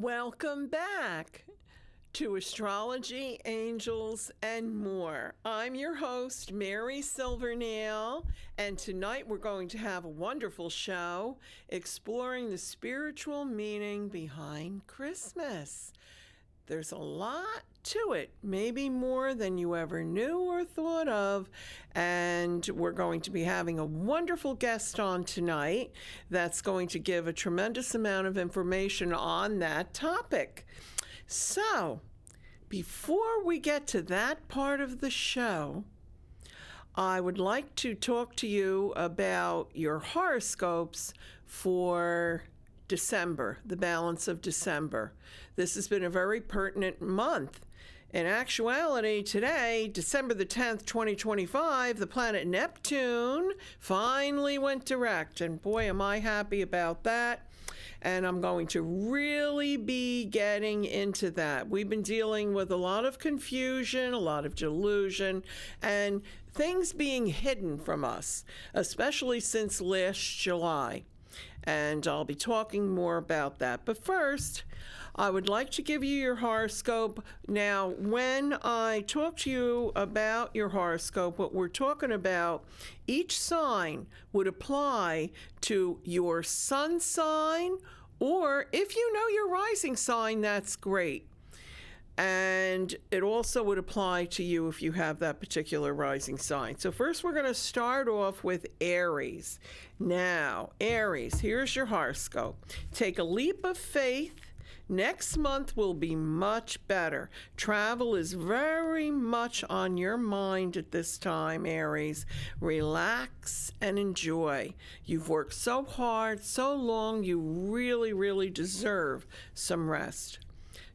Welcome back to Astrology, Angels, and More. I'm your host, Mary Silvernail, and tonight we're going to have a wonderful show exploring the spiritual meaning behind Christmas. There's a lot to it, maybe more than you ever knew or thought of, and we're going to be having a wonderful guest on tonight that's going to give a tremendous amount of information on that topic. So, before we get to that part of the show, I would like to talk to you about your horoscopes for December, the balance of December. This has been a very pertinent month. In actuality, today, December the 10th, 2025, the planet Neptune finally went direct. And boy, am I happy about that. And I'm going to really be getting into that. We've been dealing with a lot of confusion, a lot of delusion, and things being hidden from us, especially since last July. And I'll be talking more about that. But first, I would like to give you your horoscope. Now, when I talk to you about your horoscope, what we're talking about, each sign would apply to your sun sign, or if you know your rising sign, that's great. And it also would apply to you if you have that particular rising sign. So first we're going to start off with Aries. Now, Aries, here's your horoscope. Take a leap of faith. Next month will be much better. Travel is very much on your mind at this time, Aries. Relax and enjoy. You've worked so hard, so long, you really, really deserve some rest.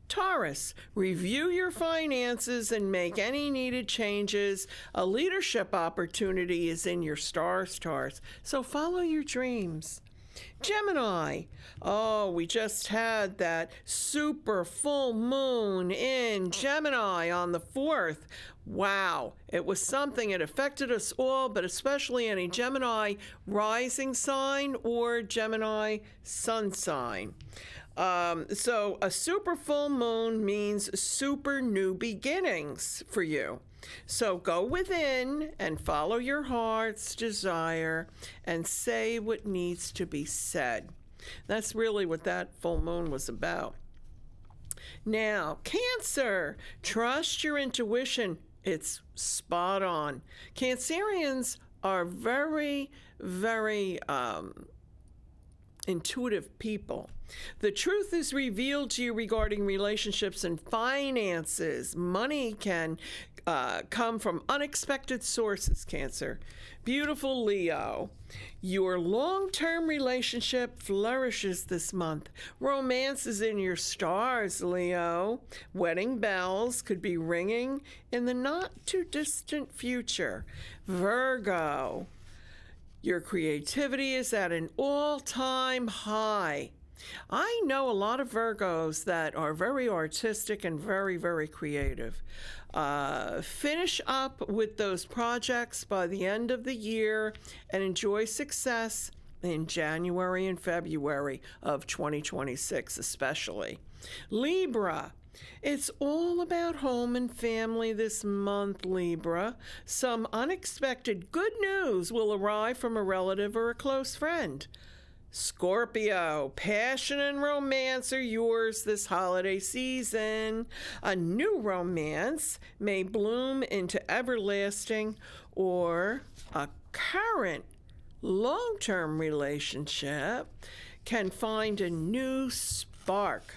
Taurus, review your finances and make any needed changes. A leadership opportunity is in your stars, Taurus, so follow your dreams. Gemini, we just had that super full moon in Gemini on the 4th. Wow, it was something. It affected us all, but especially any Gemini rising sign or Gemini sun sign. So a super full moon means super new beginnings for you. So go within and follow your heart's desire and say what needs to be said. That's really what that full moon was about. Now, Cancer, trust your intuition. It's spot on. Cancerians are very, very intuitive people. The truth is revealed to you regarding relationships and finances. Money can come from unexpected sources, Cancer. Beautiful Leo, your long-term relationship flourishes this month. Romance is in your stars, Leo. Wedding bells could be ringing in the not-too-distant future. Virgo, your creativity is at an all-time high. I know a lot of Virgos that are very artistic and very, very creative. Finish up with those projects by the end of the year and enjoy success in January and February of 2026 especially. Libra, it's all about home and family this month, Libra. Some unexpected good news will arrive from a relative or a close friend. Scorpio, passion and romance are yours this holiday season. A new romance may bloom into everlasting, or a current long-term relationship can find a new spark.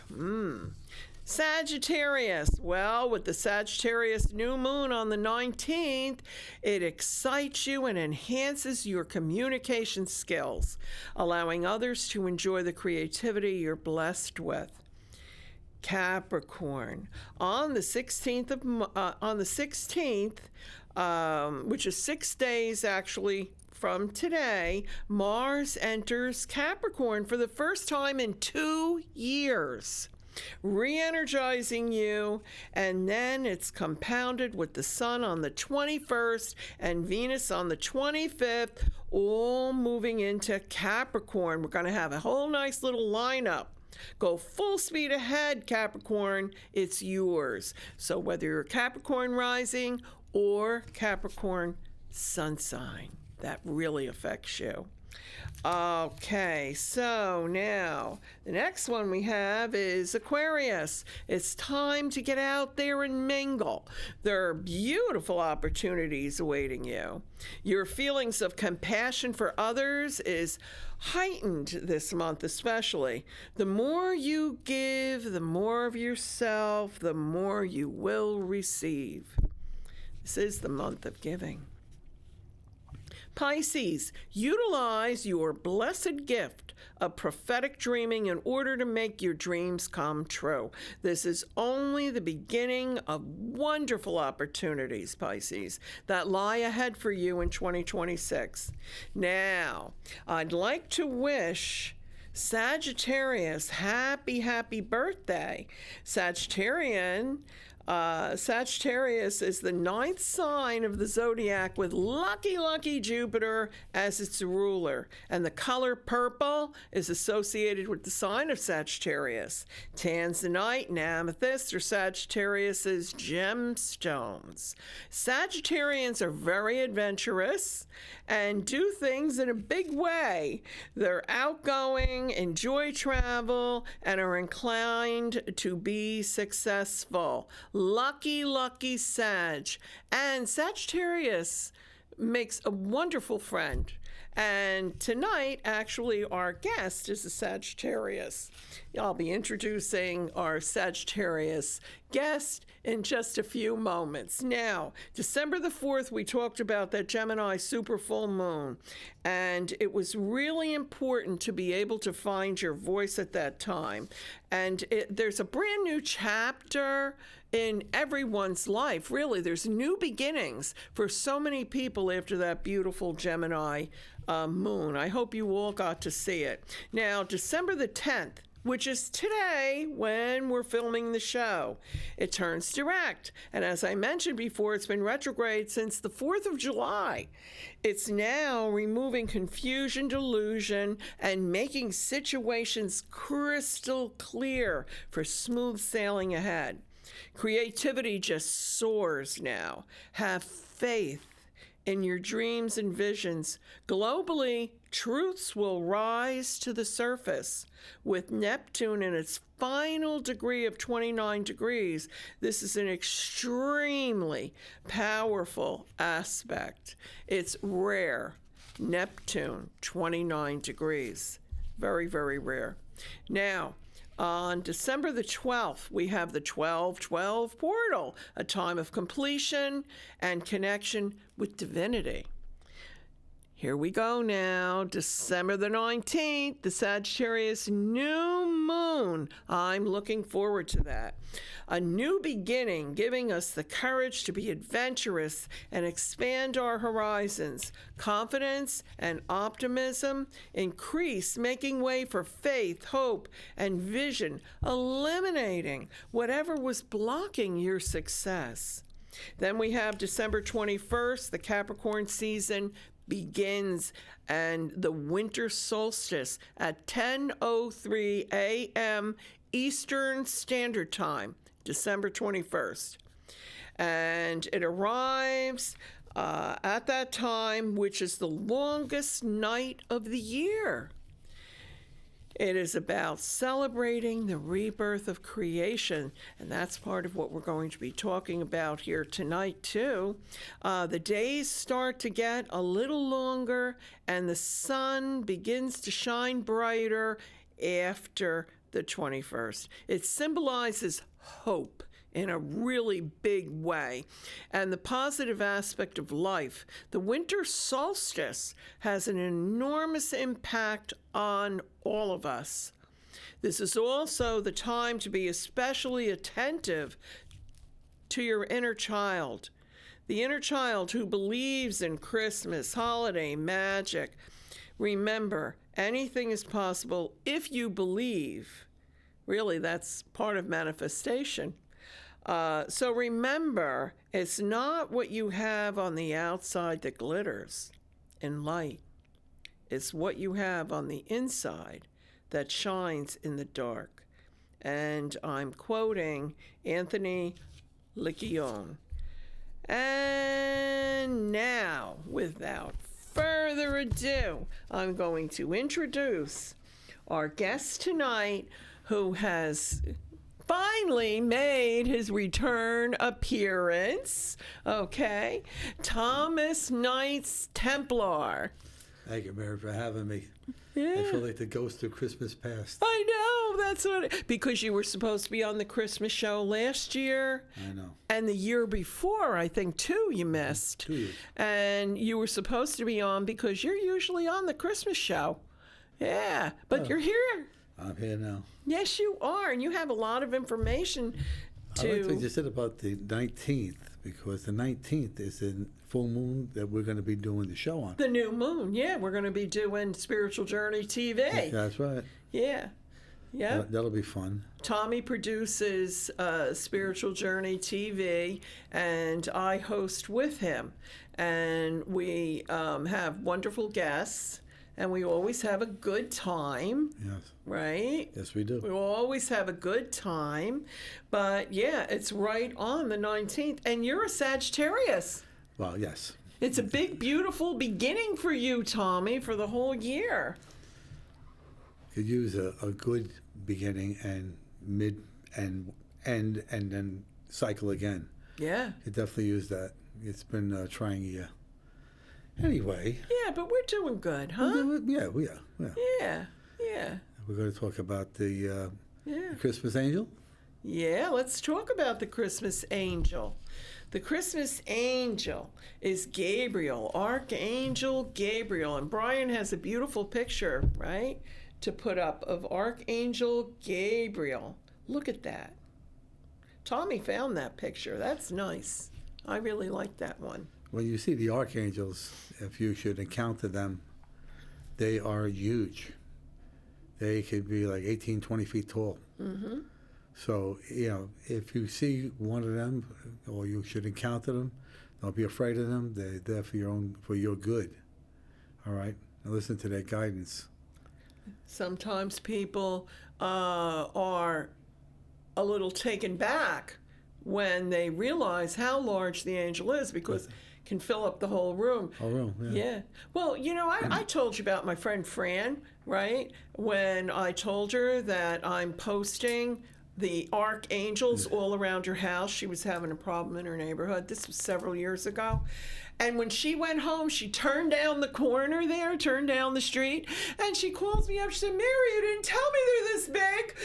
Sagittarius, well, with the Sagittarius new moon on the 19th, it excites you and enhances your communication skills, allowing others to enjoy the creativity you're blessed with. Capricorn, on the 16th, which is 6 days actually from today, Mars enters Capricorn for the first time in 2 years, re-energizing you, and then it's compounded with the Sun on the 21st and Venus on the 25th, all moving into Capricorn. We're going to have a whole nice little lineup Go full speed ahead, Capricorn. It's yours. So whether you're Capricorn rising or Capricorn sun sign, that really affects you. Okay, so now the next one we have is Aquarius. It's time to get out there and mingle. There are beautiful opportunities awaiting you. Your feelings of compassion for others is heightened this month especially. The more you give, the more of yourself, the more you will receive. This is the month of giving. Pisces, utilize your blessed gift of prophetic dreaming in order to make your dreams come true. This is only the beginning of wonderful opportunities, Pisces, that lie ahead for you in 2026. Now, I'd like to wish Sagittarius happy birthday. Sagittarius is the 9th sign of the zodiac with lucky Jupiter as its ruler. And the color purple is associated with the sign of Sagittarius. Tanzanite and amethyst are Sagittarius's gemstones. Sagittarians are very adventurous and do things in a big way. They're outgoing, enjoy travel, and are inclined to be successful. Lucky Sag. And Sagittarius makes a wonderful friend. And tonight, actually, our guest is a Sagittarius. I'll be introducing our Sagittarius guest in just a few moments. Now, December the 4th, we talked about that Gemini super full moon, and it was really important to be able to find your voice at that time. And there's a brand new chapter in everyone's life, really. There's new beginnings for so many people after that beautiful Gemini moon. I hope you all got to see it. Now, December the 10th, which is today when we're filming the show, it turns direct. And as I mentioned before, it's been retrograde since the 4th of July. It's now removing confusion, delusion, and making situations crystal clear for smooth sailing ahead. Creativity just soars now. Have faith in your dreams and visions. Globally, truths will rise to the surface. With Neptune in its final degree of 29 degrees, this is an extremely powerful aspect. It's rare. Neptune, 29 degrees. Very rare. Now, on December the 12th, we have the 12/12 portal, a time of completion and connection with divinity. Here we go now, December the 19th, the Sagittarius new moon. I'm looking forward to that. A new beginning, giving us the courage to be adventurous and expand our horizons. Confidence and optimism increase, making way for faith, hope, and vision, eliminating whatever was blocking your success. Then we have December 21st, the Capricorn season begins, and the winter solstice at 10:03 a.m. Eastern Standard Time, December 21st. And it arrives at that time, which is the longest night of the year. It is about celebrating the rebirth of creation, and that's part of what we're going to be talking about here tonight, too. The days start to get a little longer, and the sun begins to shine brighter after the 21st. It symbolizes hope in a really big way, and the positive aspect of life. The winter solstice has an enormous impact on all of us. This is also the time to be especially attentive to your inner child. The inner child who believes in Christmas, holiday, magic. Remember, anything is possible if you believe. Really, that's part of manifestation. So remember, it's not what you have on the outside that glitters in light. It's what you have on the inside that shines in the dark. And I'm quoting Anthony Liccione. And now, without further ado, I'm going to introduce our guest tonight, who has finally made his return appearance. Okay, Thomas Knights Templar. Thank you, Mary, for having me. Yeah. I feel like the ghost of Christmas past. I know, that's what because you were supposed to be on the Christmas show last year. I know. And the year before, I think, too, you missed. 2 years. And you were supposed to be on because you're usually on the Christmas show. Yeah, but you're here. I'm here now. Yes, you are, and you have a lot of information I like what you said about the 19th, because the 19th is a full moon that we're going to be doing the show on. The new moon. Yeah, we're going to be doing Spiritual Journey TV. That's right. Yeah. Yeah. That'll be fun. Tommy produces Spiritual Journey TV, and I host with him. And we have wonderful guests, and we always have a good time. Yes. Right? Yes, we do. We always have a good time. But yeah, it's right on the 19th. And you're a Sagittarius. Well, yes. It's a big, beautiful beginning for you, Tommy, for the whole year. Could use a good beginning and mid and end and then cycle again. Yeah. Could definitely use that. It's been a trying year. Anyway. Yeah, but we're doing good, huh? Yeah, we are. Yeah. Yeah. Yeah. We're going to talk about the Yeah. Christmas angel. Yeah, let's talk about the Christmas angel. The Christmas angel is Gabriel, Archangel Gabriel. And Brian has a beautiful picture, right, to put up of Archangel Gabriel. Look at that. Tommy found that picture. That's nice. I really like that one. When you see the archangels, if you should encounter them, they are huge. They could be like 18, 20 feet tall. Mm-hmm. So, if you see one of them, or you should encounter them, don't be afraid of them. They're there for your good. All right? Now listen to their guidance. Sometimes people are a little taken back when they realize how large the angel is, because it can fill up the whole room. Whole room, yeah. Yeah. Well, I told you about my friend Fran, right? When I told her that I'm posting the archangels all around her house. She was having a problem in her neighborhood. This was several years ago. And when she went home, she turned down the corner there, turned down the street, and she calls me up. She said, "Mary, you didn't tell me they're this big."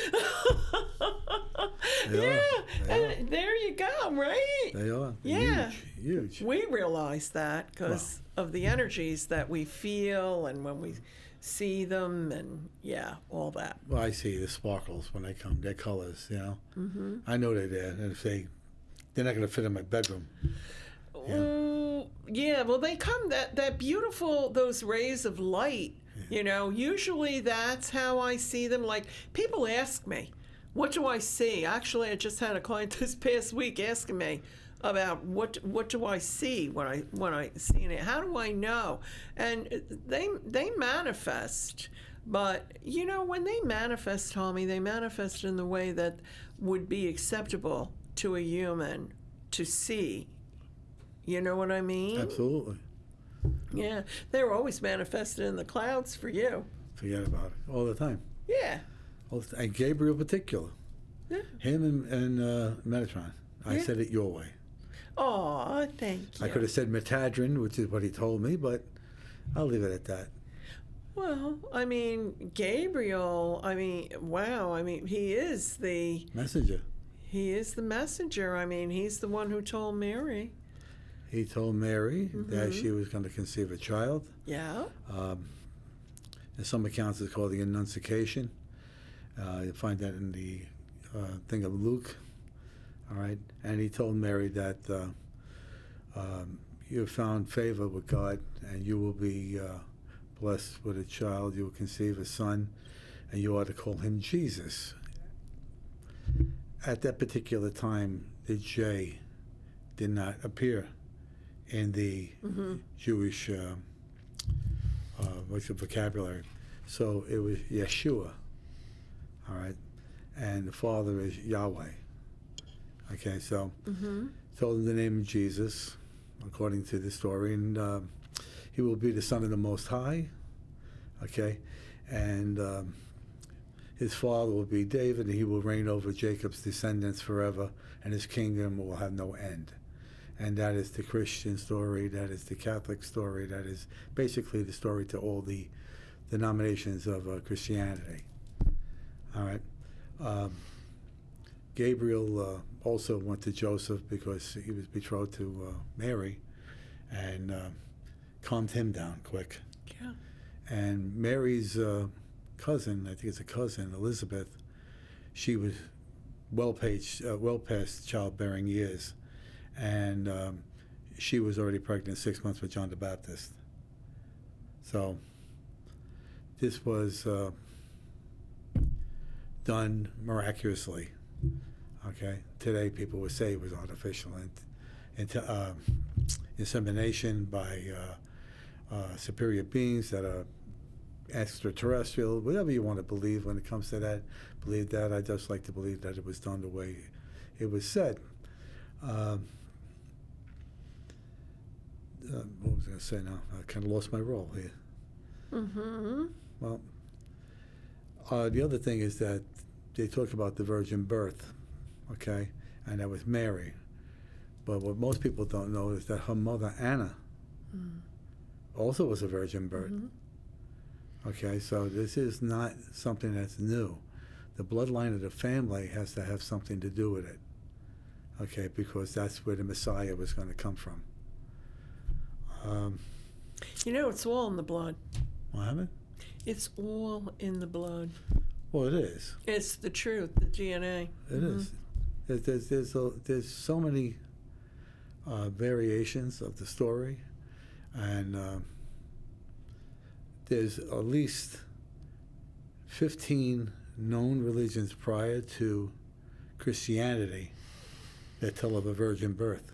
And there you go, right? They are. Yeah. Huge. We realize that because of the energies that we feel and when we see them and all that. Well, I see the sparkles when they come, their colors, Mm-hmm. I know they're there. And if they're not going to fit in my bedroom. Yeah, well, they come, that beautiful, those rays of light, usually that's how I see them. Like, people ask me, what do I see? Actually, I just had a client this past week asking me about what do I see when I see it? How do I know? And they manifest. But, when they manifest, Tommy, they manifest in the way that would be acceptable to a human to see. You know what I mean? Absolutely. Yeah. They were always manifested in the clouds for you. Forget about it. All the time. Yeah. And Gabriel in particular. Yeah. Him and Metatron. I said it your way. Oh, thank you. I could have said Metadrin, which is what he told me, but I'll leave it at that. Well, Gabriel, wow. He is the messenger. He is the messenger. He's the one who told Mary. He told Mary that she was going to conceive a child. Yeah. In some accounts, it's called the Annunciation. You'll find that in the thing of Luke. All right. And he told Mary that you have found favor with God, and you will be blessed with a child. You will conceive a son, and you are to call him Jesus. At that particular time, the J did not appear in the Jewish what's the vocabulary. So it was Yeshua. all right? And the father is Yahweh. Okay, so told him the name of Jesus, according to the story, and he will be the Son of the Most High, okay? And his father will be David, and he will reign over Jacob's descendants forever, and his kingdom will have no end. And that is the Christian story, that is the Catholic story, that is basically the story to all the denominations of Christianity. All right. Gabriel also went to Joseph because he was betrothed to Mary, and calmed him down quick. Yeah. And Mary's cousin, I think it's a cousin, Elizabeth, she was well past childbearing years, and she was already pregnant 6 months with John the Baptist. So this was done miraculously. Okay, today people would say it was artificial insemination by superior beings that are extraterrestrial, whatever you want to believe when it comes to that. Believe that. I just like to believe that it was done the way it was said. What was I going to say now? I kind of lost my role here. Well, the other thing is that they talk about the virgin birth, okay, and that was Mary. But what most people don't know is that her mother, Anna, also was a virgin birth. Okay, so this is not something that's new. The bloodline of the family has to have something to do with it, okay, because that's where the Messiah was going to come from. You know, it's all in the blood. What happened? It's all in the blood. Well, it is. It's the truth, the DNA. It is. There's so many variations of the story, and there's at least 15 known religions prior to Christianity that tell of a virgin birth.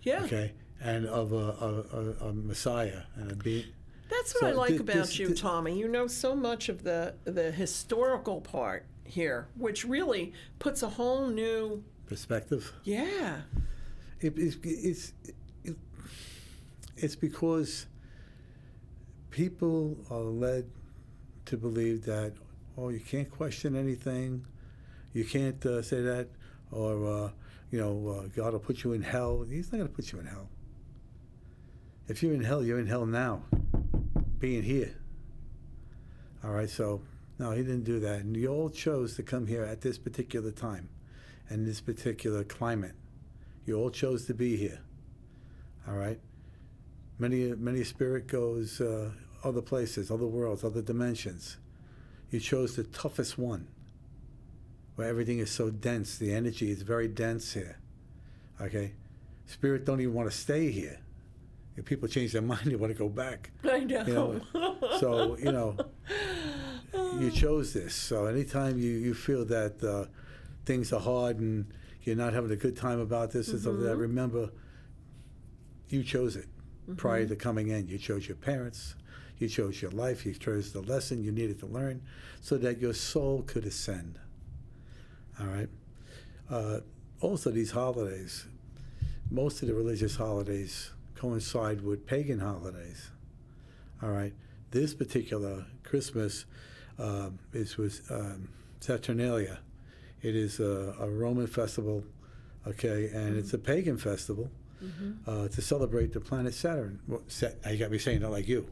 Yeah. Okay, and of a Messiah and a being. That's what I like about you, Tommy. You know so much of the historical part here, which really puts a whole new perspective. Yeah. It's because people are led to believe that, oh, you can't question anything, you can't say that, or God will put you in hell. He's not going to put you in hell. If you're in hell, you're in hell now, being here. All right, so no, he didn't do that, and you all chose to come here at this particular time, and this particular climate. You all chose to be here. All right. Many spirit goes other places, other worlds, other dimensions. You chose the toughest one, where everything is so dense. The energy is very dense here. Okay, spirit don't even want to stay here. If people change their mind, they want to go back. I know. So you chose this. So anytime you feel that things are hard and you're not having a good time about this and something like that, remember, you chose it prior to coming in. You chose your parents, you chose your life, you chose the lesson you needed to learn so that your soul could ascend. All right? Also, these holidays, most of the religious holidays coincide with pagan holidays. All right? This particular Christmas was Saturnalia. It is a Roman festival, okay, and it's a pagan festival to celebrate the planet Saturn. Well, you got me saying that like you.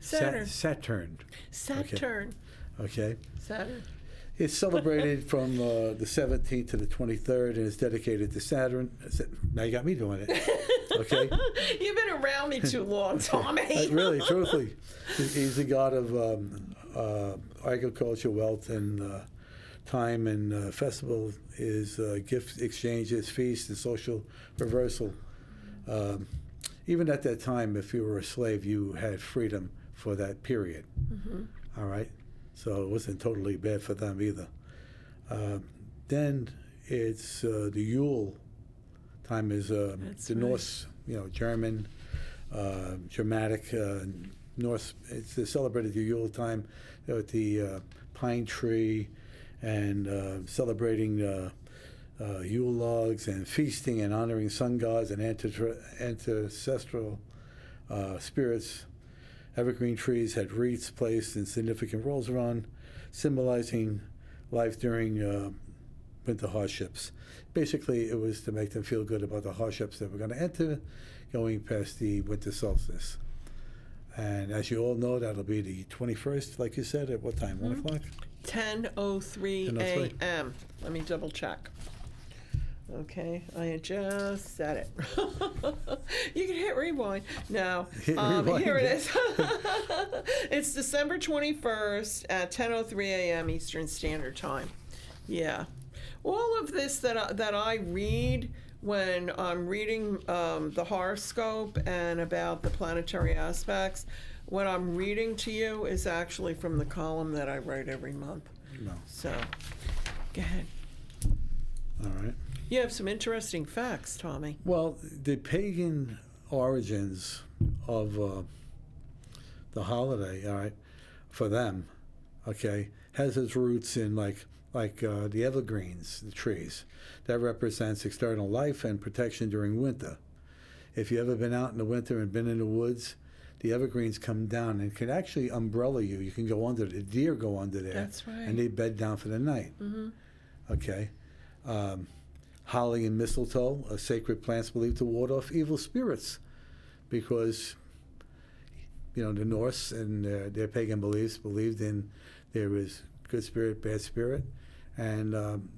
Saturn. Saturn. Okay. Saturn. It's celebrated from the 17th to the 23rd, and it's dedicated to Saturn. Now you got me doing it. Okay. You've been around me too long, Tommy. Really, truthfully, he's the god of agriculture, wealth, and time, and festival is gift exchanges, feasts, and social reversal. Even at that time, if you were a slave, you had freedom for that period. All right? So it wasn't totally bad for them either. Then it's the Yule time is the right. Norse, German, Germanic Norse. It's celebrated the Yule time with the pine tree and celebrating Yule logs and feasting and honoring sun gods and ancestral spirits. Evergreen trees had wreaths placed in significant rows around, symbolizing life during winter hardships. Basically, it was to make them feel good about the hardships that we're going to enter going past the winter solstice. And as you all know, that'll be the 21st, like you said, at what time? 1 o'clock? 10:03 a.m. Let me double check. Okay, I just said it. You can hit rewind. No, rewind. Here it is. It's December 21st at 10:03 a.m. Eastern Standard Time. Yeah. All of this that I read when I'm reading the horoscope and about the planetary aspects, what I'm reading to you is actually from the column that I write every month. No. So, go ahead. All right. You have some interesting facts, Tommy. Well, the pagan origins of the holiday, all right, for them, okay, has its roots in like the evergreens, the trees. That represents external life and protection during winter. If you've ever been out in the winter and been in the woods, the evergreens come down and can actually umbrella you. You can go under, the deer go under there. That's right. And they bed down for the night. Mm-hmm. Okay. Holly and mistletoe are sacred plants believed to ward off evil spirits because, the Norse and their pagan beliefs believed in there is good spirit, bad spirit, and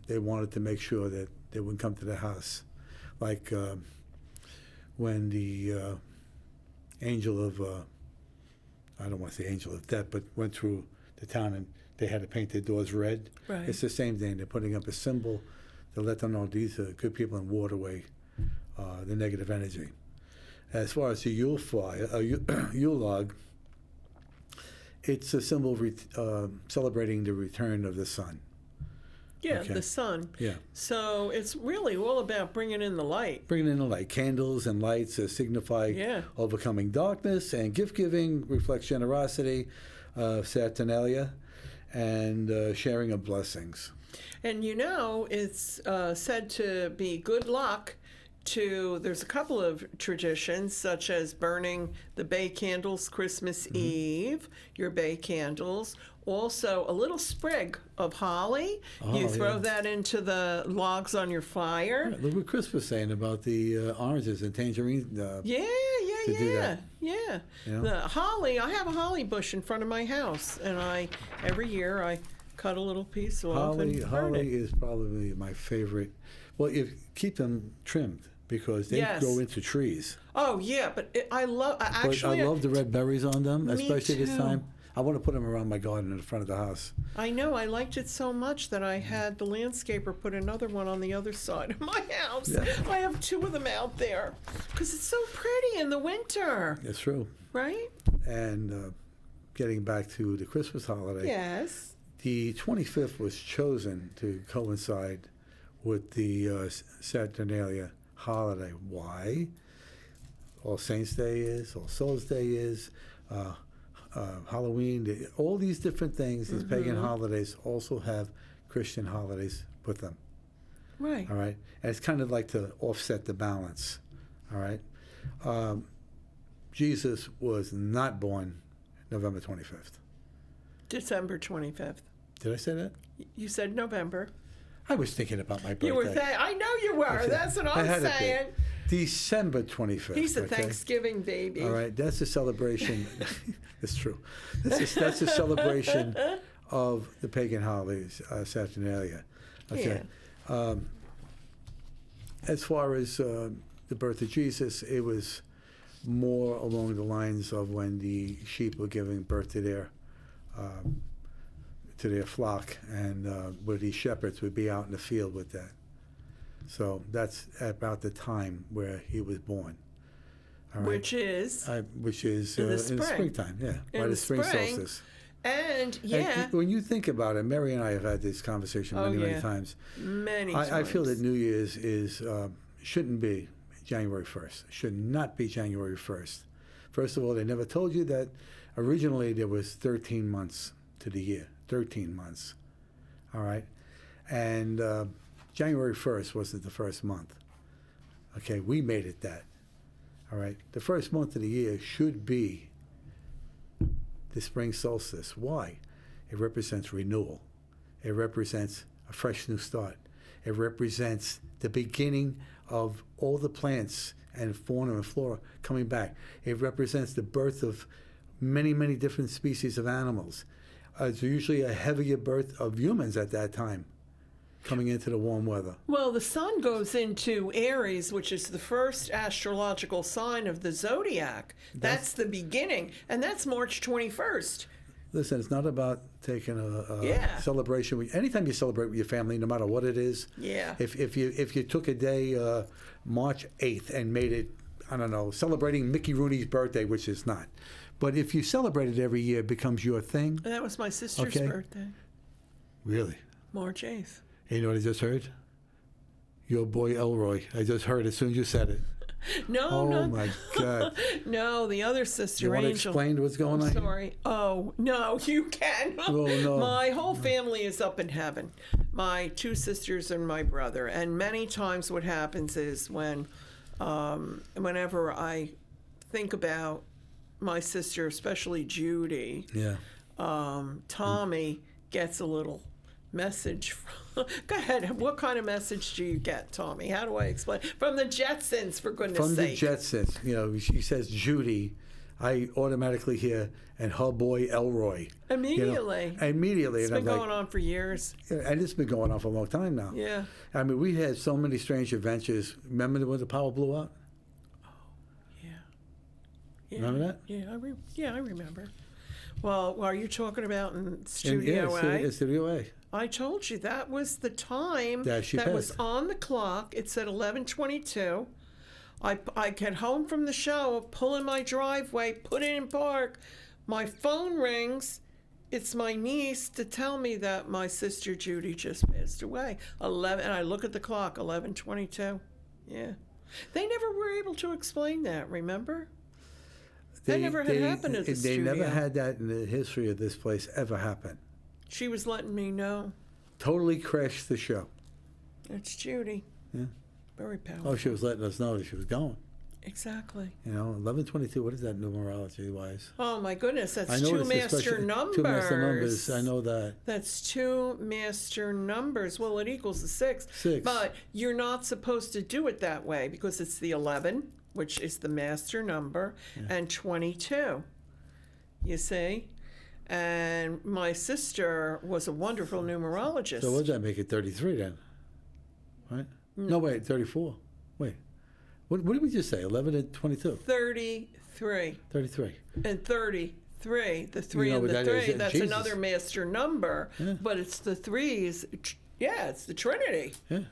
they wanted to make sure that they wouldn't come to the house. Like when the angel of, I don't want to say angel of death, but went through the town and they had to paint their doors red. Right. It's the same thing. They're putting up a symbol to let them know these are good people and ward away the negative energy. As far as the Yule log, it's a symbol celebrating the return of the sun. Yeah, Okay. the sun. Yeah. So it's really all about bringing in the light. Bringing in the light. Candles and lights signify overcoming darkness, and gift-giving reflects generosity, Saturnalia, and sharing of blessings. And it's said to be good luck there's a couple of traditions, such as burning the bay candles Christmas Eve, your bay candles. Also, a little sprig of holly. You throw that into the logs on your fire. Yeah, look what Chris was saying about the oranges and tangerine. Yeah. You know? The holly, I have a holly bush in front of my house, and every year I cut a little piece off and burn Holly it. is probably my favorite. Well, keep them trimmed because they grow into trees. Oh yeah, but I love the red berries on them, Me especially this too. time. I want to put them around my garden in the front of the house. I know. I liked it so much that I had the landscaper put another one on the other side of my house. Yeah. I have two of them out there because it's so pretty in the winter. That's true. Right? And getting back to the Christmas holiday. Yes. The 25th was chosen to coincide with the Saturnalia holiday. Why? All Saints Day is, All Souls Day is, Halloween, all these different things, these pagan holidays also have Christian holidays with them. Right. All right? And it's kind of like to offset the balance. All right? Jesus was not born November 25th. December 25th. Did I say that? You said November. I was thinking about my birthday. You were saying, I know you were. Okay. That's what I I'm had it saying. December 25th. He's a Thanksgiving baby. All right, that's a celebration. It's true. That's a celebration of the pagan holidays, Saturnalia. Okay. Yeah. As far as the birth of Jesus, it was more along the lines of when the sheep were giving birth to their flock, and where these shepherds would be out in the field with that. So that's about the time where he was born. All right? Which is in the springtime, yeah, in by the the spring spring. solstice. And And when you think about it, Mary and I have had this conversation many times. Many times. I feel that New Year's shouldn't be January 1st. Should not be January 1st. First of all, they never told you that Originally, there was 13 months to the year. 13 months. All right? And January 1st wasn't the first month. Okay, we made it that. All right? The first month of the year should be the spring solstice. Why? It represents renewal. It represents a fresh new start. It represents the beginning of all the plants and fauna and flora coming back. It represents the birth of many, many different species of animals. It's usually a heavier birth of humans at that time, coming into the warm weather. Well, the sun goes into Aries, which is the first astrological sign of the zodiac. That's the beginning, and that's March 21st. Listen, it's not about taking a celebration. Anytime you celebrate with your family, no matter what it is. Yeah. If you took a day, March 8th, and made it, I don't know, celebrating Mickey Rooney's birthday, which is not. But if you celebrate it every year, it becomes your thing. That was my sister's birthday. Really? March 8th. Hey, you know what I just heard? Your boy Elroy. I just heard as soon as you said it. No, my God. No, the other sister, you want Angel. to explain what's going on? Sorry. Oh, no, you can. Oh, no. My whole family is up in heaven. My two sisters and my brother. And many times what happens is whenever I think about my sister, especially Judy, Tommy gets a little message. Go ahead. What kind of message do you get, Tommy? How do I explain? From the Jetsons, for goodness sake. From the Jetsons. You know, she says Judy. I automatically hear, and her boy Elroy. Immediately. You know, immediately. It's been going on for years. And it's been going on for a long time now. Yeah. I mean, we had so many strange adventures. Remember when the power blew out? Oh, yeah. Remember that? Yeah, I remember. Well, are you talking about in Studio A? In Studio A. I told you that was the time that was on the clock. It said 11:22. I get home from the show, pull in my driveway, put it in park. My phone rings. It's my niece to tell me that my sister Judy just passed away. And I look at the clock, 11:22. Yeah. They never were able to explain that, remember? That never had happened at the studio. They never had that in the history of this place ever happen. She was letting me know. Totally crashed the show. It's Judy. Yeah. Very powerful. Oh, she was letting us know that she was going. Exactly. You know, 11:22. What is that numerology-wise? Oh my goodness, that's two master numbers. Two master numbers. I know that. That's two master numbers. Well, it equals the 6. 6. But you're not supposed to do it that way because it's the 11, which is the master number, and 22. You see? And my sister was a wonderful numerologist. So what does that make it? 33 then? Right? No, wait, 34. Wait. What did we just say? 11 and 22? 33. 33. And 33, the 3 and the 3, that's Jesus. Another master number. Yeah. But it's the 3s. Yeah, it's the Trinity. Yeah.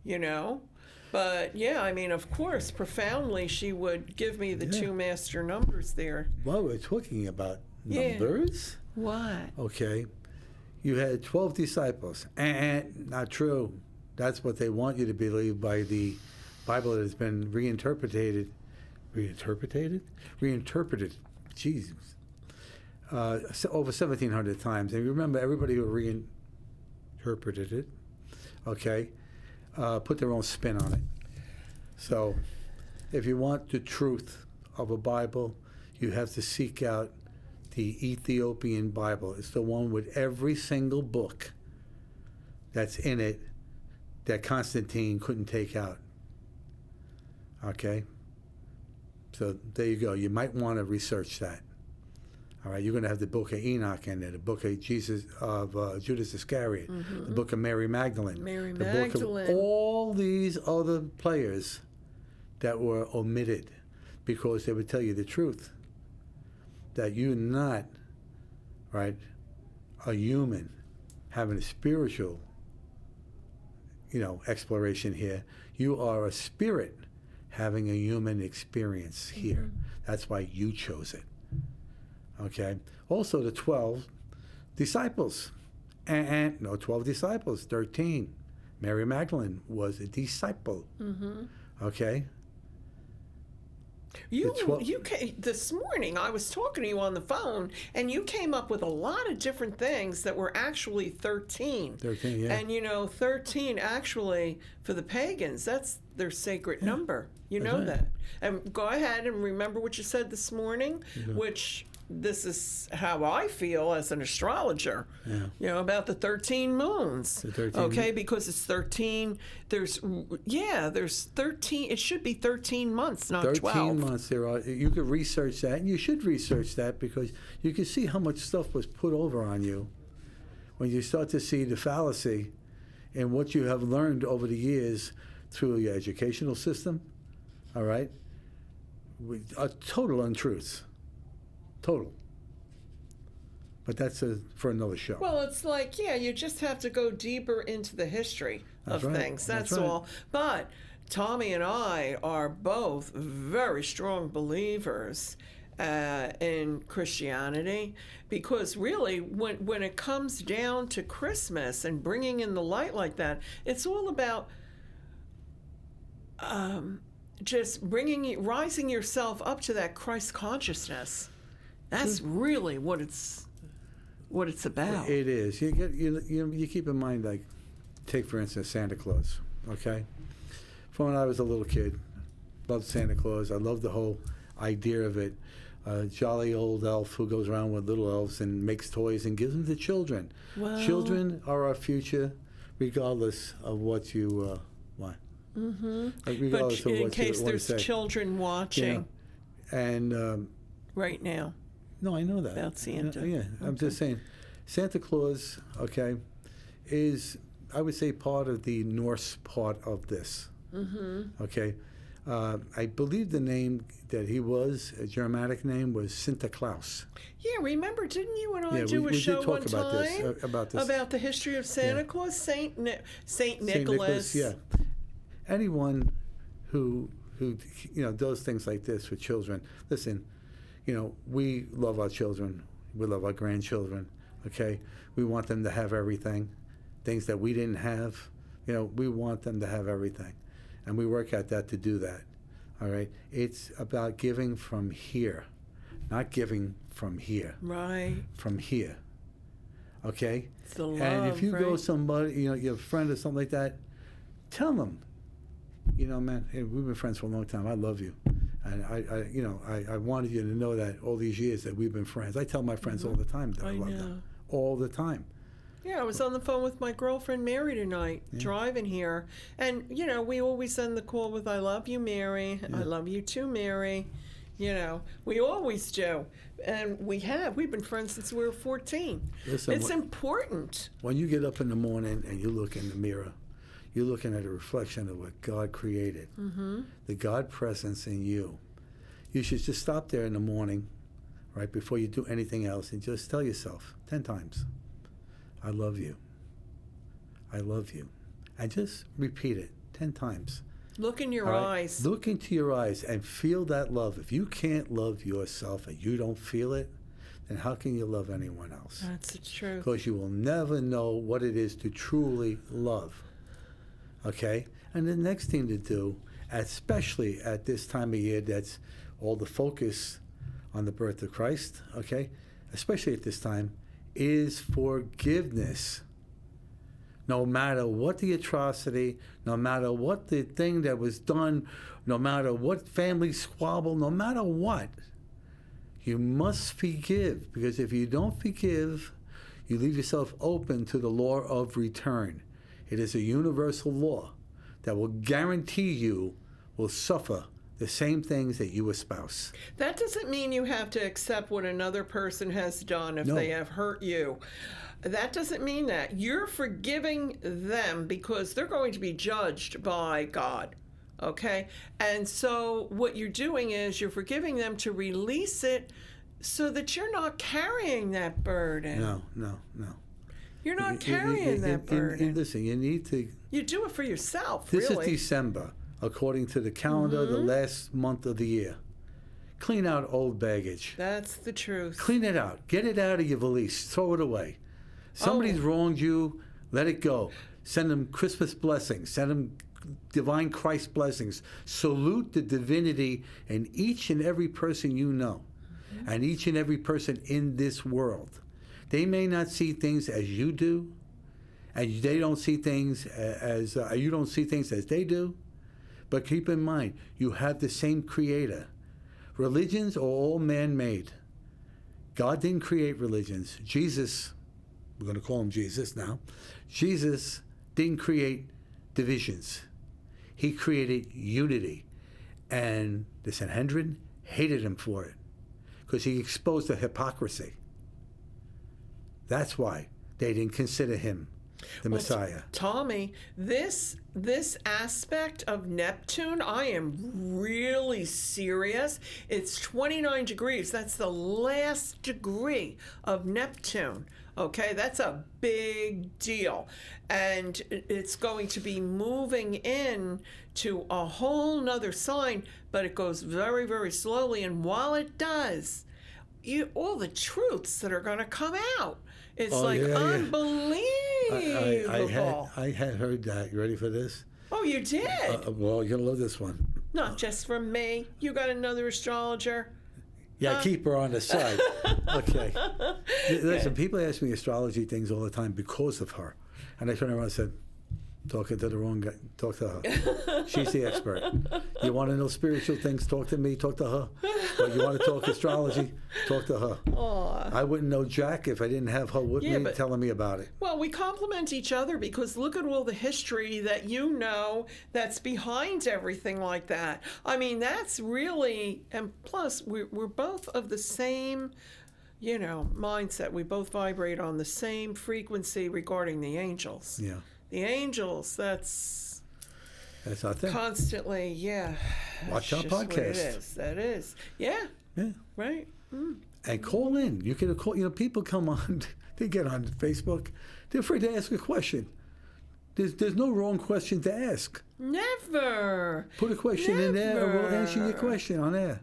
You know? But, yeah, I mean, of course, profoundly, she would give me the two master numbers there. Well, we're talking about numbers? What? Okay. You had 12 disciples. Not true. That's what they want you to believe by the Bible that has been reinterpreted. Reinterpreted. Jesus. Over 1,700 times. And remember, everybody who reinterpreted it, okay, put their own spin on it. So, if you want the truth of a Bible, you have to seek out the Ethiopian Bible. It's the one with every single book that's in it that Constantine couldn't take out. Okay? So there you go. You might want to research that. All right, you're going to have the book of Enoch in there, the book of Judas Iscariot, the book of Mary Magdalene, the book of all these other players that were omitted because they would tell you the truth, that you're not, right, a human having a spiritual, exploration here. You are a spirit having a human experience here. That's why you chose it. Okay. Also, the 12 disciples. 12 disciples, 13. Mary Magdalene was a disciple. Okay. You came, this morning I was talking to you on the phone, and you came up with a lot of different things that were actually 13. 13, yeah. And 13 actually for the pagans, that's their sacred number. You That's know right. that. And go ahead and remember what you said this morning, which this is how I feel as an astrologer. Yeah. About the 13 moons. The 13 okay, because it's 13. There's 13. It should be 13 months, not 12. 13 months there are. You could research that, and you should research that, because you can see how much stuff was put over on you when you start to see the fallacy in what you have learned over the years through your educational system. All right, a total untruths. Total. But that's for another show. Well, it's like, you just have to go deeper into the history of things. That's right. all. But Tommy and I are both very strong believers in Christianity, because really, when it comes down to Christmas and bringing in the light like that, it's all about just rising yourself up to that Christ consciousness. That's really what it's about. It is. You keep in mind, like, take for instance Santa Claus. Okay, from when I was a little kid, loved Santa Claus. I loved the whole idea of it. Jolly old elf who goes around with little elves and makes toys and gives them to children. Well, children are our future, regardless of what you want. Mm-hmm. Regardless but of in what case you there's say. children watching, and right now. No, I know that. About Santa. Yeah, I'm just saying, Santa Claus, okay, is, I would say, part of the Norse part of this. Mm-hmm. Okay, I believe the name that he was, a Germanic name, was Santa Claus. Yeah, remember, didn't you and I Yeah, do we a show did talk one about time this, about this. about the history of Santa Claus, Saint Nicholas. Yeah, anyone who does things like this with children. Listen, we love our children. We love our grandchildren. Okay, we want them to have everything, things that we didn't have. We want them to have everything, and we work at that to do that. All right, it's about giving from here, not giving from here. Right. From here. Okay. It's the love, and if you go right? somebody, your friend or something like that, tell them, man, hey, we've been friends for a long time. I love you. And I wanted you to know that all these years that we've been friends. I tell my friends all the time that I love them. All the time. Yeah, I was on the phone with my girlfriend Mary tonight, driving here. And, we always end the call with, I love you, Mary. Yeah. I love you too, Mary. We always do. And we've been friends since we were 14. Listen, it's important. When you get up in the morning and you look in the mirror, you're looking at a reflection of what God created, the God presence in you. You should just stop there in the morning, right before you do anything else, and just tell yourself 10 times, I love you. I love you. And just repeat it 10 times. Look in your eyes. Look into your eyes and feel that love. If you can't love yourself and you don't feel it, then how can you love anyone else? That's the truth. Because you will never know what it is to truly love. Okay? And the next thing to do, especially at this time of year, that's all the focus on the birth of Christ, okay? Especially at this time, is forgiveness. No matter what the atrocity, no matter what the thing that was done, no matter what family squabble, no matter what, you must forgive. Because if you don't forgive, you leave yourself open to the law of return. It is a universal law that will guarantee you will suffer the same things that you espouse. That doesn't mean you have to accept what another person has done if they have hurt you. That doesn't mean that. You're forgiving them because they're going to be judged by God. Okay? And so what you're doing is you're forgiving them to release it so that you're not carrying that burden. No. You're not carrying that burden. Listen, you need to... You do it for yourself, This really. is December, according to the calendar, the last month of the year. Clean out old baggage. That's the truth. Clean it out. Get it out of your valise. Throw it away. Somebody's wronged you. Let it go. Send them Christmas blessings. Send them divine Christ blessings. Salute the divinity in each and every person you know, and each and every person in this world. They may not see things as you do, and they don't see things as you don't see things as they do. But keep in mind, you have the same creator. Religions are all man-made. God didn't create religions. Jesus, we're going to call him Jesus now, Jesus didn't create divisions. He created unity. And the Sanhedrin hated him for it, because he exposed the hypocrisy. That's why they didn't consider him the Messiah. Tommy, this aspect of Neptune, I am really serious. It's 29 degrees. That's the last degree of Neptune. Okay, that's a big deal. And it's going to be moving in to a whole nother sign, but it goes very, very slowly. And while it does, all the truths that are going to come out. It's unbelievable. I had heard that. You ready for this? Oh, you did? Well, you're going to love this one. Not just from me. You got another astrologer? Yeah, keep her on the side. Okay. Listen, people ask me astrology things all the time because of her. And I turned around and said, talking to the wrong guy, talk to her. She's the expert. You want to know spiritual things, talk to me, talk to her. But you want to talk astrology, talk to her. Aww. I wouldn't know Jack if I didn't have her with me telling me about it. Well, we complement each other, because look at all the history that you know that's behind everything like that. I mean, that's really, and plus we're both of the same, mindset. We both vibrate on the same frequency regarding the angels. Yeah. The angels, that's our thing. Constantly, yeah. Watch our podcast. It is. That is. Yeah. Yeah. Right. Mm. And call in. You can call. People come on. They get on Facebook. They're afraid to ask a question. There's no wrong question to ask. Never. Put a question in there, and we'll answer your question on air.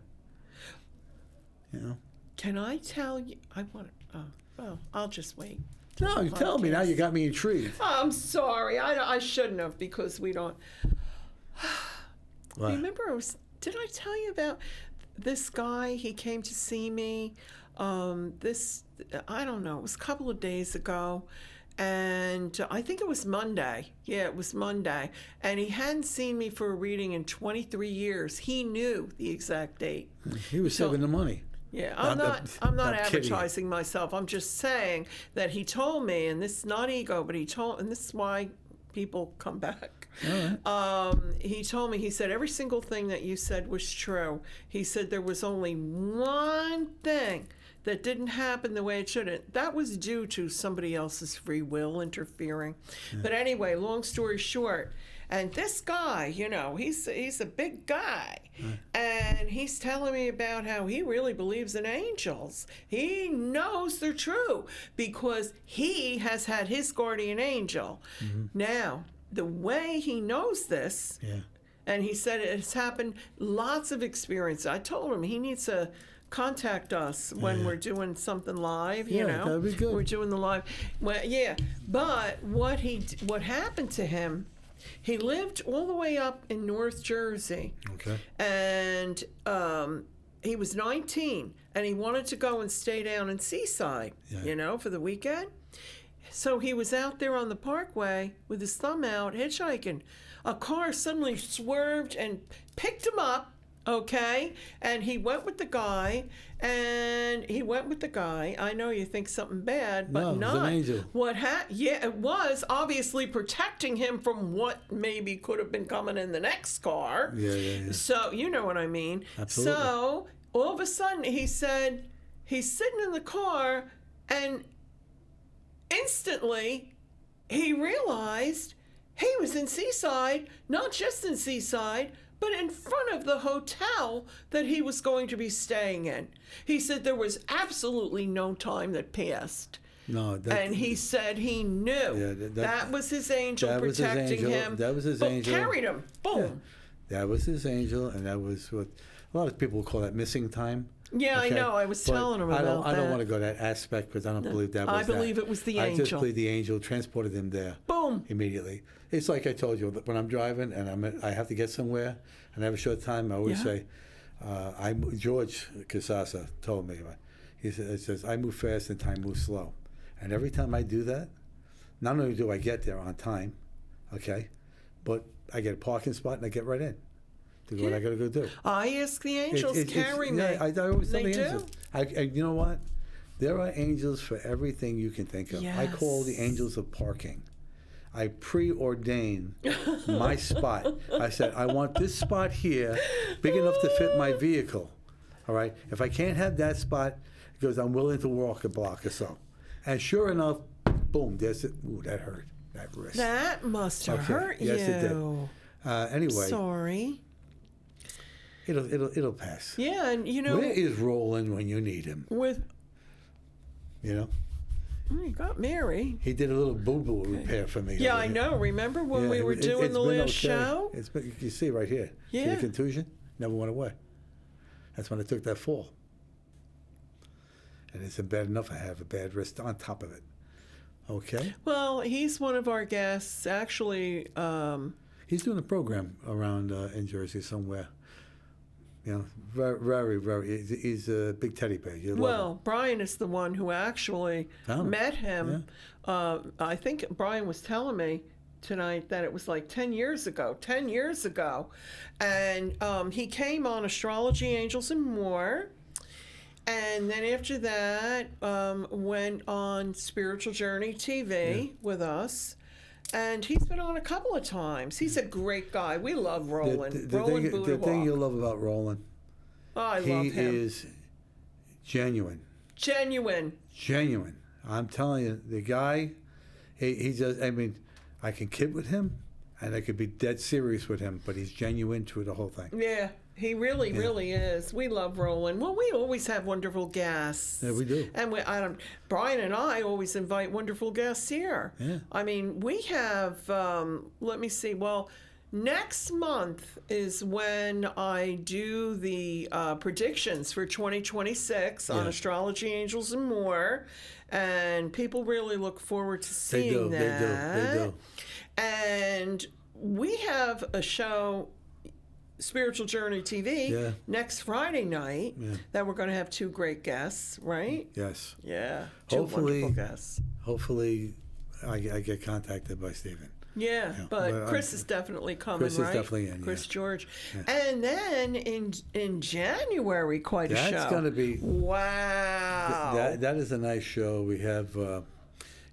Can I tell you? I want. Oh, well, I'll just wait. No, you tell me now. You got me intrigued. I'm sorry. I shouldn't have, because we don't. What? Remember, did I tell you about this guy? He came to see me. I don't know. It was a couple of days ago, and I think it was Monday. Yeah, it was Monday, and he hadn't seen me for a reading in 23 years. He knew the exact date. He was saving the money. Yeah, I'm not advertising myself. I'm just saying that he told me, and this is not ego, but and this is why people come back. All right. He told me, he said, every single thing that you said was true. He said there was only one thing that didn't happen the way it should. That was due to somebody else's free will interfering. Yeah. But anyway, long story short, and this guy, he's a big guy. Right. And he's telling me about how he really believes in angels. He knows they're true because he has had his guardian angel. Mm-hmm. Now, the way he knows this, and he said it's happened, lots of experience. I told him he needs to contact us when we're doing something live, that'd be good. We're doing the live. Well, yeah. But what happened to him, he lived all the way up in North Jersey. Okay. And he was 19, and he wanted to go and stay down in Seaside, for the weekend. So he was out there on the parkway with his thumb out, hitchhiking. A car suddenly swerved and picked him up, okay? And he went with the guy, I know you think something bad, but not. It was an angel. It was obviously protecting him from what maybe could have been coming in the next car. Yeah. So, you know what I mean? Absolutely. So, all of a sudden, he said, he's sitting in the car, and instantly, he realized he was in Seaside, not just in Seaside, but in front of the hotel that he was going to be staying in. He said there was absolutely no time that passed. No, and he said he knew. Yeah, that was his angel protecting him. That was his angel. Carried him. Boom. Yeah, that was his angel, and that was what a lot of people call that missing time. Yeah, okay? I know. I was telling him about that. I don't want to go that aspect because I don't believe that was I believe it was the angel. I just believe the angel transported him there. Boom. Boom. immediately. It's like I told you, when I'm driving and I have to get somewhere and I have a short time, I always say, George Casasa told me, he says, I move fast and time moves slow. And every time I do that, not only do I get there on time, okay, but I get a parking spot and I get right in to do what I got to go do. I ask the angels, carry me. Yeah, I always tell They the angels. You know what? There are angels for everything you can think of. Yes. I call the angels of parking. I preordain my spot. I said, I want this spot here, big enough to fit my vehicle. All right? If I can't have that spot, it goes, I'm willing to walk a block or so. And sure enough, boom, there's it. Ooh, that hurt. That wrist. That must have hurt you. Yes, it did. Anyway. Sorry. It'll pass. Yeah, and you know. Where is Roland when you need him? You know? Oh, you got Mary. He did a little boo-boo repair for me. Yeah, I know. Remember when we were doing the last show? It's been, you see right here. Yeah. See the contusion? Never went away. That's when I took that fall. And it's bad enough I have a bad wrist on top of it. Okay? Well, he's one of our guests. Actually, he's doing a program around in Jersey somewhere. You know, very, very, very. He's a big teddy bear. Well, Brian is the one who actually met him. Yeah. I think Brian was telling me tonight that it was like 10 years ago. 10 years ago. And he came on Astrology, Angels, and More. And then after that, went on Spiritual Journey TV with us. And he's been on a couple of times. He's a great guy. We love Roland. The thing you love about Roland, I love him. He is genuine. Genuine. I'm telling you, the guy, he just, I mean, I can kid with him, and I could be dead serious with him, but he's genuine through the whole thing. Yeah. He really, really is. We love Roland. Well, we always have wonderful guests. Yeah, we do. And Brian and I always invite wonderful guests here. Yeah. I mean, we have, let me see, well, next month is when I do the predictions for 2026 on Astrology, Angels, and More. And people really look forward to seeing that. They do. And we have a show, Spiritual Journey TV, next Friday night that we're going to have two great guests, right? Yes. Yeah. Two wonderful guests. Hopefully I get contacted by Stephen. Yeah, but Chris is definitely coming, right? Chris is definitely in, Chris George. Yeah. And then in January, quite a show. That's going to be... Wow. That is a nice show. We have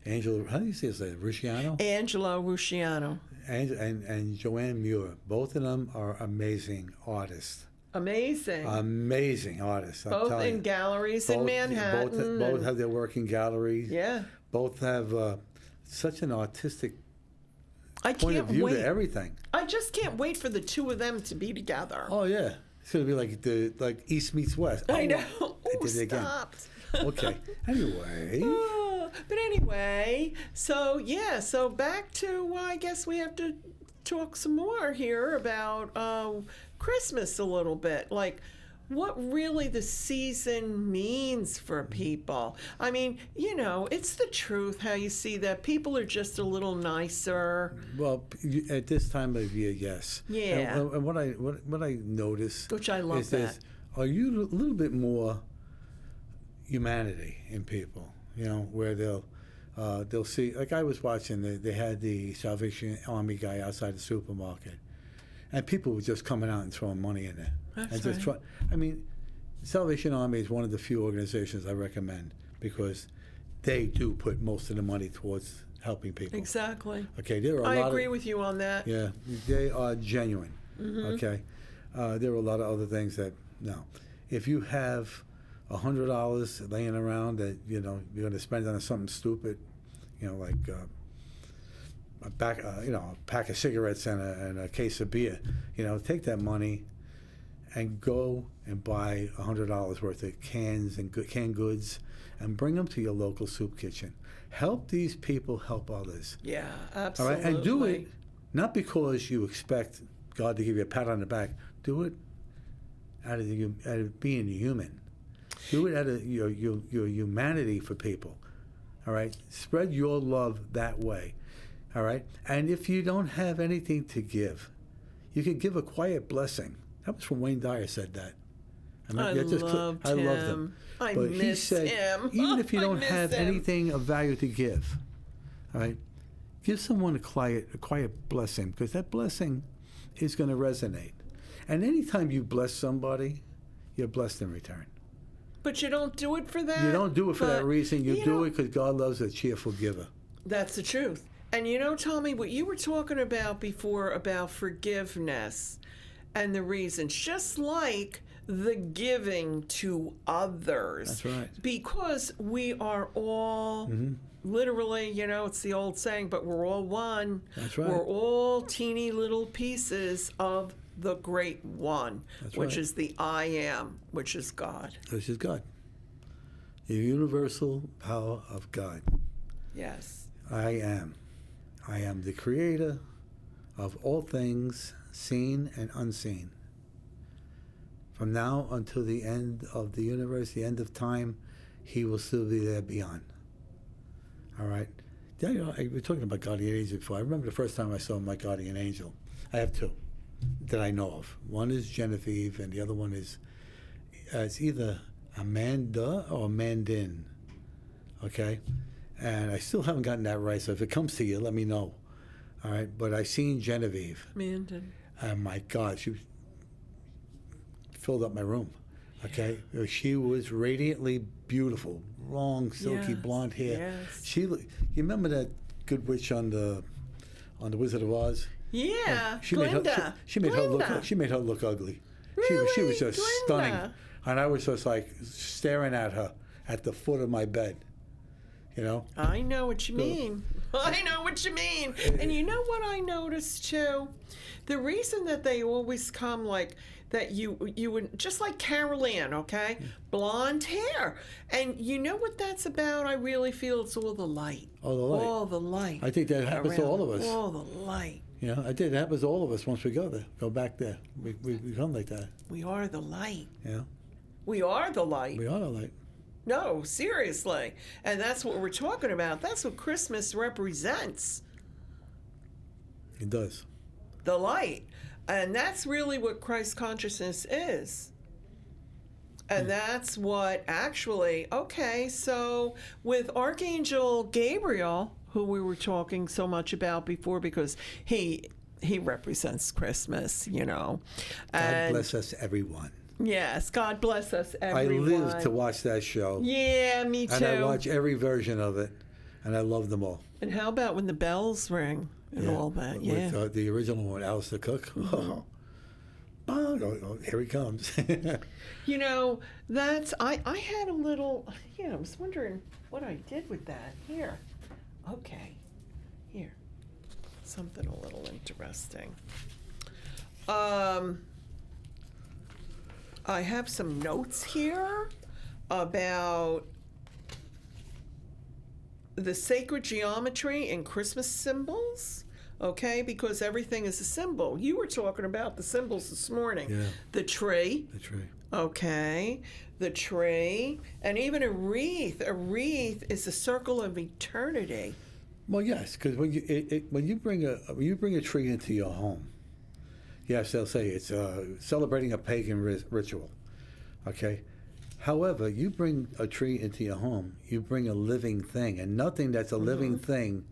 Angelo, how do you say his name? Rusciano? Angelo Rusciano. And Joanne Muir. Both of them are amazing artists. Amazing artists. Both in galleries in Manhattan. Both have their work in galleries. Yeah. Both have such an artistic point of view to everything. I just can't wait for the two of them to be together. Oh yeah, it's going to be like East meets West. I know. I did it again. Okay. Anyway. But anyway, so back to, I guess we have to talk some more here about Christmas a little bit. Like, what really the season means for people. I mean, you know, it's the truth how you see that people are just a little nicer. Well, at this time of year, yes. Yeah. And what I notice, which I love, is that are you a little bit more humanity in people? You know, where they'll see, like I was watching, they had the Salvation Army guy outside the supermarket, and people were just coming out and throwing money in there. That's right. I mean, Salvation Army is one of the few organizations I recommend because they do put most of the money towards helping people. Exactly. Okay, there are I agree with you on that. Yeah, they are genuine. Mm-hmm. Okay, there are a lot of other things that, no. If you have $100 laying around that, you know, you're going to spend on something stupid, you know, like a pack of cigarettes and a case of beer, you know, take that money and go and buy $100 worth of cans and canned goods and bring them to your local soup kitchen. Help these people help others. Yeah, absolutely. All right, and do it not because you expect God to give you a pat on the back. Do it out of being human. Do it out of your humanity for people. All right? Spread your love that way. All right? And if you don't have anything to give, you can give a quiet blessing. That was from Wayne Dyer said that. I loved him. I But he miss said, him. even if you I don't miss have him. anything of value to give, all right, give someone a quiet blessing, because that blessing is going to resonate. And anytime you bless somebody, you're blessed in return. But you don't do it for that. You don't do it for that But, reason. You do know, it because God loves a cheerful giver. That's the truth. And you know, Tommy, what you were talking about before about forgiveness and the reasons, just like the giving to others. That's right. Because we are all literally, you know, it's the old saying, but we're all one. That's right. We're all teeny little pieces of the great one, That's which right. is the I am, which is God. Which is God. The universal power of God. Yes. I am. I am the creator of all things seen and unseen. From now until the end of the universe, the end of time, he will still be there beyond. All right? Yeah, you know, we're talking about guardian angels before. I remember the first time I saw my guardian angel. I have two that I know of. One is Genevieve, and the other one is it's either Amanda or Mandin. Okay? And I still haven't gotten that right, so if it comes to you, let me know. All right? But I seen Genevieve. Mandan. And my God, she filled up my room. Okay? She was radiantly beautiful. Long, silky Yes, blonde hair. yes. You remember that good witch on the Wizard of Oz? Yeah, She Glinda. made her she made her look ugly. She was Really? just Glinda. stunning. And I was just like staring at her at the foot of my bed. You know? I know what you mean. I know what you mean. And you know what I noticed too? The reason that they always come like that, you would, just like Carol Ann, okay? Blonde hair. And you know what that's about? I really feel it's all the light. All the light. All the light. I think that happens to around. all of us. All the light. You know, I think it happens to all of us once we go there, go back there. We become like that. We are the light. Yeah. We are the light. We are the light. No, seriously. And that's what we're talking about. That's what Christmas represents. It does. The light. And that's really what Christ consciousness is. And that's what actually, okay, so with Archangel Gabriel, who we were talking so much about before because he represents Christmas, you know. God bless us, everyone. Yes, God bless us, I everyone. live to watch that show. Yeah, me too. And I watch every version of it, and I love them all. And how about when the bells ring and all that? Yeah. With the original one, Alistair Cook. Oh, here he comes. You know, that's, I had a little, I was wondering what I did with that. Here. Okay. Here. Something a little interesting. I have some notes here about the sacred geometry and Christmas symbols. Okay, because everything is a symbol. You were talking about the symbols this morning. Yeah. The tree. The tree. Okay, the tree, and even a wreath. A wreath is a circle of eternity. Well, yes, because when you bring a tree into your home, yes, they'll say it's celebrating a pagan ritual. Okay. However, you bring a tree into your home, you bring a living thing, and nothing that's a living thing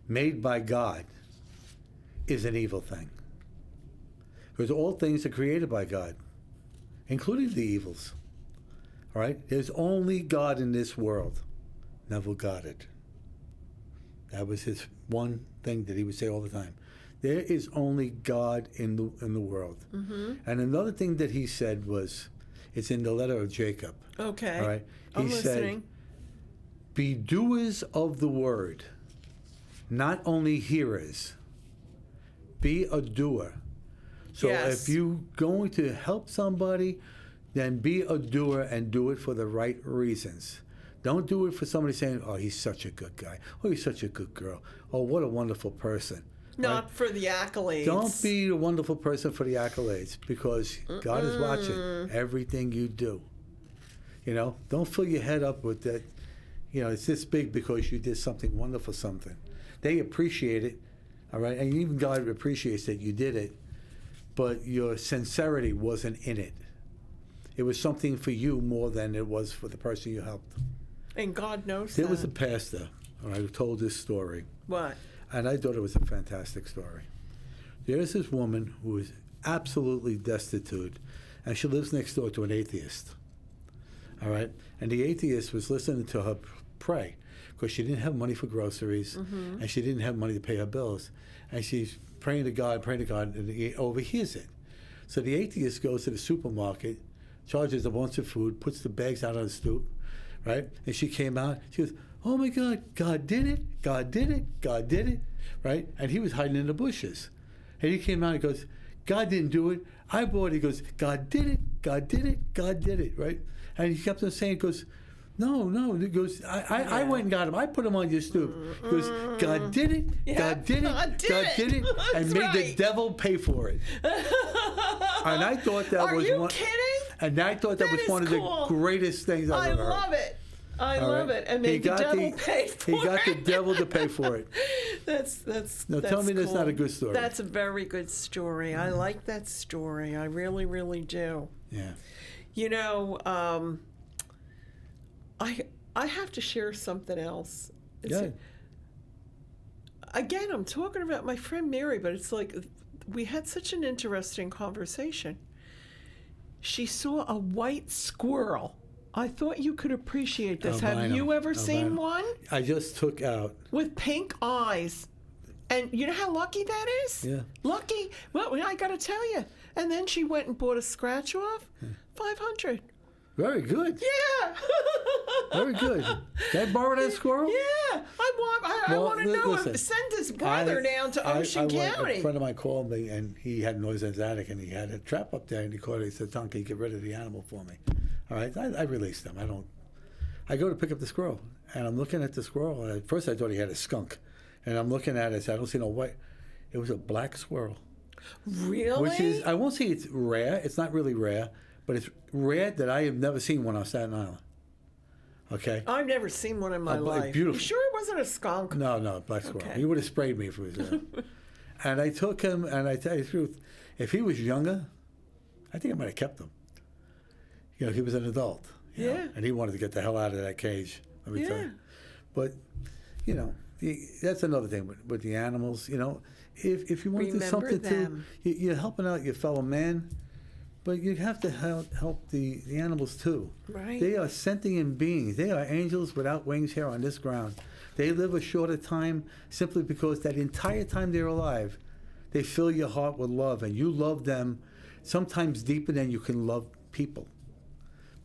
made by God is an evil thing. Because all things are created by God, including the evils. All right? There's only God in this world. Neville Goddard. That was his one thing that he would say all the time. There is only God in the world. And another thing that he said was, it's in the letter of Jacob. Okay. All right? I'm He listening. said, be doers of the word, not only hearers. Be a doer. So Yes. if you're going to help somebody, then be a doer and do it for the right reasons. Don't do it for somebody saying, oh, he's such a good guy. Oh, he's such a good girl. Oh, what a wonderful person. Not for the accolades. Don't be a wonderful person for the accolades, because God is watching everything you do. You know, don't fill your head up with that, you know, it's this big because you did something wonderful, something. They appreciate it, All right, and even God appreciates that you did it, but your sincerity wasn't in it. It was something for you more than it was for the person you helped. And God knows There that. was a pastor, all right, who told this story, What? and I thought it was a fantastic story. There's this woman who is absolutely destitute, and she lives next door to an atheist. All right, and the atheist was listening to her pray because she didn't have money for groceries, and she didn't have money to pay her bills, and she's praying to God, and he overhears it. So the atheist goes to the supermarket, charges a bunch of food, puts the bags out on the stoop, right? And she came out, she goes, "Oh my God, God did it, God did it, God did it," right? And he was hiding in the bushes. And he came out and goes, "God didn't do it, I bought it." He goes, "God did it, God did it, God did it," right? And he kept on saying, he goes, No. He goes, I went and got him. I put him on your stoop. He goes, "God did it, God did it, God did it," and made the devil pay for it. And I thought that Are was you one. kidding? And I thought that was is one of cool. the greatest things I've ever heard. I love it. I All love right? it. And He made the got devil pay for it. He got the devil to pay for it. That's Now tell me that's cool. not a good story. That's a very good story. I like that story. I really, really do. Yeah. You know, I have to share something else. Again, I'm talking about my friend Mary, but it's like we had such an interesting conversation. She saw a white squirrel. I thought you could appreciate this. Have you ever seen one? I just took out. With pink eyes. And you know how lucky that is? Yeah. Lucky. Well, I got to tell you. And then she went and bought a scratch off. $500. Very good. Yeah. Very good. Can I borrow that squirrel? Yeah. I want to know if send his brother down to Ocean County. A friend of mine called me, and he had noise in his attic, and he had a trap up there, and he called it. He said, "Tom, can you get rid of the animal for me?" All right. I released him. I go to pick up the squirrel, and I'm looking at the squirrel. At first, I thought he had a skunk. And I'm looking at it, I said, "I don't see no white." It was a black squirrel. Really? Which is, I won't say it's rare. It's not really rare, but it's rare that I have never seen one on Staten Island. Okay? I've never seen one in my life. Beautiful. You sure it wasn't a skunk? No, black squirrel. Okay. He would have sprayed me if it was there. And I took him, and I tell you the truth, if he was younger, I think I might have kept him. You know, he was an adult. You know, and he wanted to get the hell out of that cage, let me tell you. But, you know, that's another thing with the animals. You know, if you want to do something too, you're helping out your fellow man, but you have to help the animals too. Right. They are sentient beings. They are angels without wings here on this ground. They live a shorter time simply because that entire time they're alive, they fill your heart with love, and you love them sometimes deeper than you can love people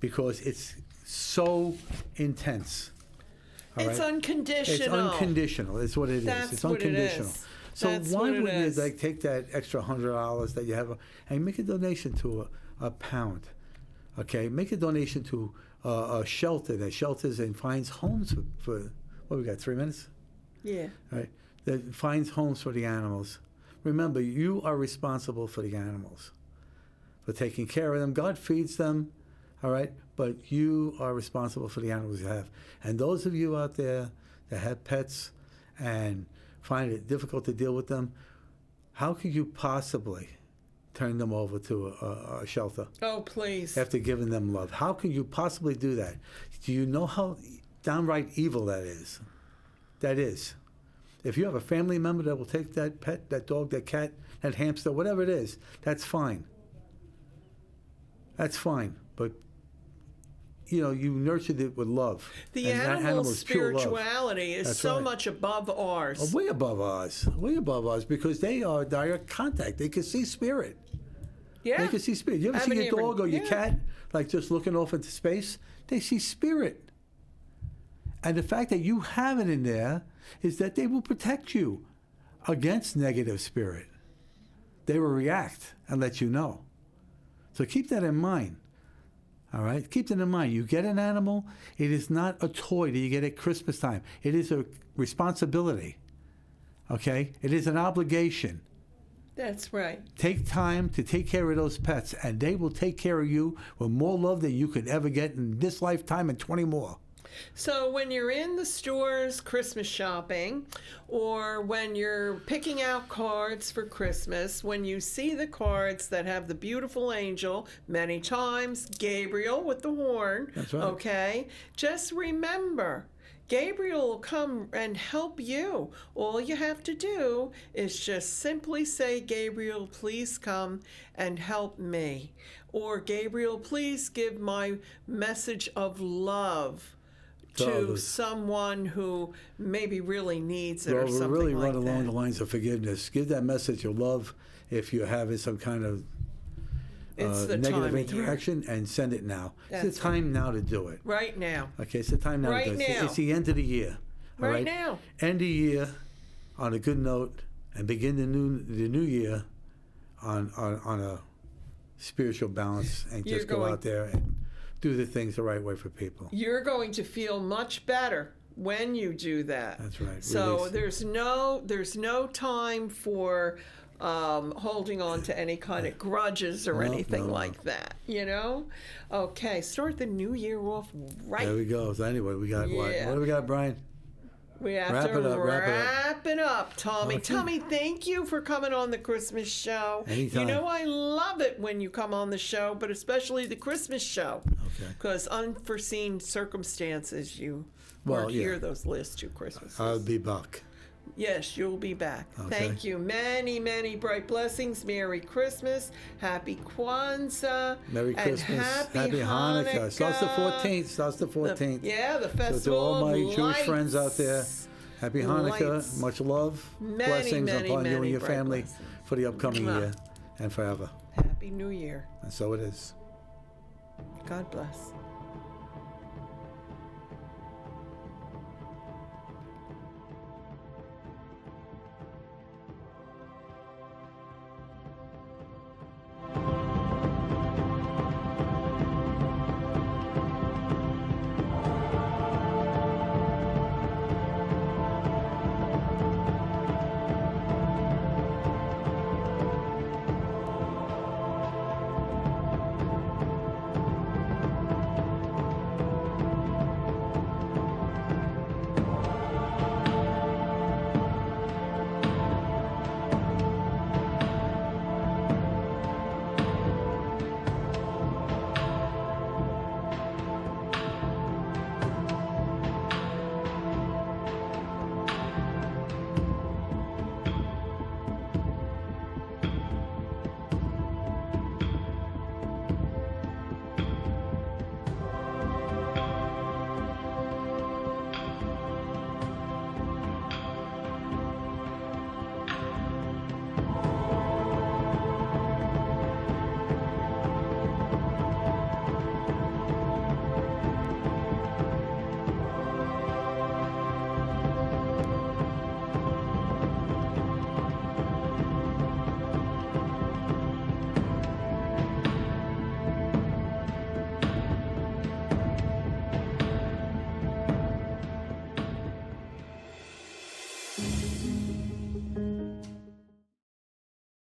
because it's so intense. It's unconditional. It's unconditional. It's what it is. That's it's unconditional. What it is. So That's why what wouldn't you take that extra $100 that you have and make a donation to a pound? Okay, make a donation to a shelter that shelters and finds homes for what we got 3 minutes. Yeah. All right, that finds homes for the animals. Remember, you are responsible for the animals, for taking care of them. God feeds them. All right, but you are responsible for the animals you have. And those of you out there that have pets and find it difficult to deal with them, how could you possibly turn them over to a shelter? Oh, please. After giving them love. How can you possibly do that? Do you know how downright evil that is? That is. If you have a family member that will take that pet, that dog, that cat, that hamster, whatever it is, that's fine. That's fine. But you know, you nurtured it with love. The animal's spirituality is That's so right. much above ours. Way above ours. Way above ours, because they are direct contact. They can see spirit. Yeah. They can see spirit. You ever see your dog or your cat, like just looking off into space? They see spirit. And the fact that you have it in there is that they will protect you against negative spirit. They will react and let you know. So keep that in mind. All right? Keep that in mind. You get an animal, it is not a toy that you get at Christmas time. It is a responsibility. Okay? It is an obligation. That's right. Take time to take care of those pets, and they will take care of you with more love than you could ever get in this lifetime and 20 more. So when you're in the stores Christmas shopping, or when you're picking out cards for Christmas, when you see the cards that have the beautiful angel, many times Gabriel with the horn, That's right. okay, just remember, Gabriel will come and help you. All you have to do is just simply say, Gabriel, please come and help me. Or, Gabriel, please give my message of love to someone who maybe really needs it, or something really like run that. along the lines of forgiveness. Give that message of love if you're having some kind of It's the time negative of year. interaction, and send it now. That's It's the time now to do it. Right now. Okay, it's the time now Right to do it. now. It's the end of the year. All Right now. End the year on a good note, and begin the new year on a spiritual balance, and You're just go going- out there and do the things the right way for people. You're going to feel much better when you do that. That's right. So Release. there's no time for holding on to any kind of grudges or No, anything no. like that, you know? Okay, start the new year off right. There we go. So anyway, we got what? Yeah. What do we got, Brian? We have Wrap to it up, wrap it up. wrap it up, Tommy. Okay. Tommy, thank you for coming on the Christmas show. Anytime. You know I love it when you come on the show, but especially the Christmas show. Okay. Because unforeseen circumstances, you Well, weren't yeah. here those last two Christmases. I'll be back. Yes, you'll be back. Okay. Thank you. Many, many bright blessings. Merry Christmas. Happy Kwanzaa. Merry and Christmas. Happy Hanukkah. Starts the 14th. Starts the 14th. Yeah, the So festival to all my of Jewish friends out there, lights. happy Hanukkah. Lights. Much love. Many, blessings many, upon you many and your bright family blessings. for the upcoming Mwah. year and forever. Happy New Year. And so it is. God bless.